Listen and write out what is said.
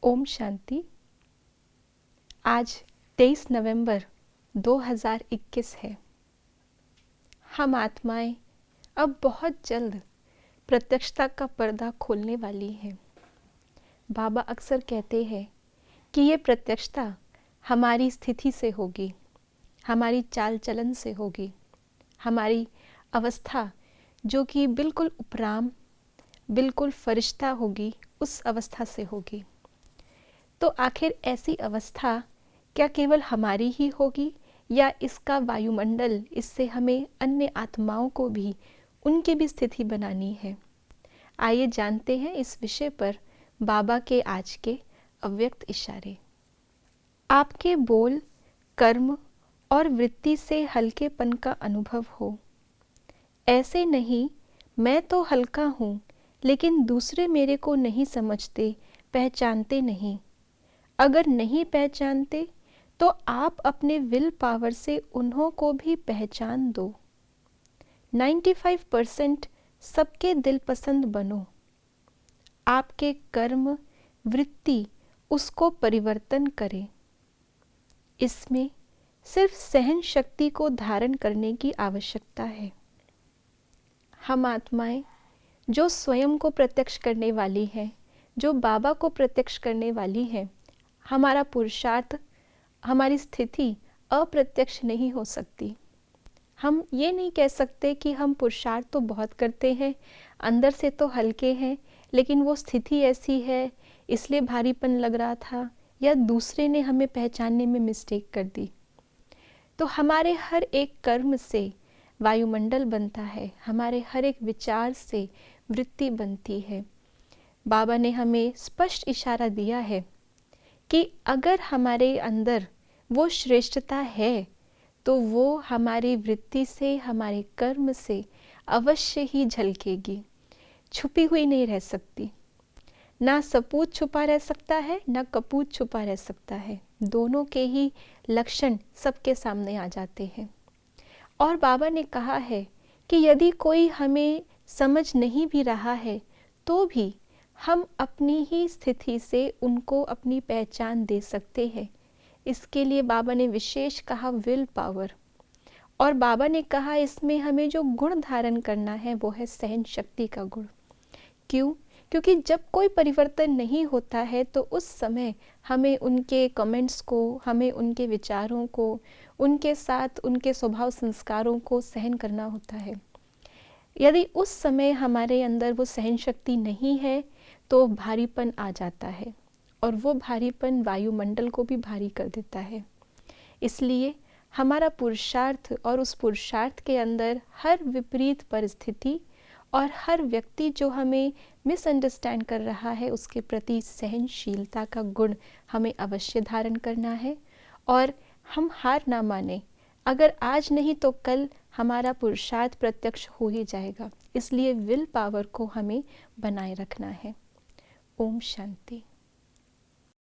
ओम शांति। आज 23 नवंबर 2021 है। हम आत्माएं अब बहुत जल्द प्रत्यक्षता का पर्दा खोलने वाली हैं। बाबा अक्सर कहते हैं कि ये प्रत्यक्षता हमारी स्थिति से होगी, हमारी चाल चलन से होगी, हमारी अवस्था जो कि बिल्कुल उपराम, बिल्कुल फरिश्ता होगी, उस अवस्था से होगी। तो आखिर ऐसी अवस्था क्या केवल हमारी ही होगी या इसका वायुमंडल, इससे हमें अन्य आत्माओं को भी उनकी भी स्थिति बनानी है? आइए जानते हैं इस विषय पर बाबा के आज के अव्यक्त इशारे। आपके बोल, कर्म और वृत्ति से हल्केपन का अनुभव हो। ऐसे नहीं, मैं तो हल्का हूँ, लेकिन दूसरे मेरे को नहीं समझते, पहचानते नहीं। अगर नहीं पहचानते तो आप अपने विल पावर से उन्हों को भी पहचान दो। 95% सबके दिल पसंद बनो। आपके कर्म, वृत्ति उसको परिवर्तन करे। इसमें सिर्फ सहन शक्ति को धारण करने की आवश्यकता है। हम आत्माएं जो स्वयं को प्रत्यक्ष करने वाली हैं, जो बाबा को प्रत्यक्ष करने वाली हैं, हमारा पुरुषार्थ, हमारी स्थिति अप्रत्यक्ष नहीं हो सकती। हम ये नहीं कह सकते कि हम पुरुषार्थ तो बहुत करते हैं, अंदर से तो हल्के हैं, लेकिन वो स्थिति ऐसी है इसलिए भारीपन लग रहा था, या दूसरे ने हमें पहचानने में मिस्टेक कर दी। तो हमारे हर एक कर्म से वायुमंडल बनता है, हमारे हर एक विचार से वृत्ति बनती है। बाबा ने हमें स्पष्ट इशारा दिया है कि अगर हमारे अंदर वो श्रेष्ठता है तो वो हमारी वृत्ति से, हमारे कर्म से अवश्य ही झलकेगी, छुपी हुई नहीं रह सकती। ना सपूत छुपा रह सकता है, ना कपूत छुपा रह सकता है। दोनों के ही लक्षण सबके सामने आ जाते हैं। और बाबा ने कहा है कि यदि कोई हमें समझ नहीं भी रहा है तो भी हम अपनी ही स्थिति से उनको अपनी पहचान दे सकते हैं। इसके लिए बाबा ने विशेष कहा विल पावर। और बाबा ने कहा इसमें हमें जो गुण धारण करना है वो है सहन शक्ति का गुण। क्यों? क्योंकि जब कोई परिवर्तन नहीं होता है तो उस समय हमें उनके कमेंट्स को, हमें उनके विचारों को, उनके साथ उनके स्वभाव संस्कारों को सहन करना होता है। यदि उस समय हमारे अंदर वो सहन शक्ति नहीं है तो भारीपन आ जाता है, और वो भारीपन वायुमंडल को भी भारी कर देता है। इसलिए हमारा पुरुषार्थ, और उस पुरुषार्थ के अंदर हर विपरीत परिस्थिति और हर व्यक्ति जो हमें मिसअंडरस्टैंड कर रहा है उसके प्रति सहनशीलता का गुण हमें अवश्य धारण करना है। और हम हार ना माने, अगर आज नहीं तो कल हमारा पुरुषार्थ प्रत्यक्ष हो ही जाएगा। इसलिए विल पावर को हमें बनाए रखना है। ओम शांति।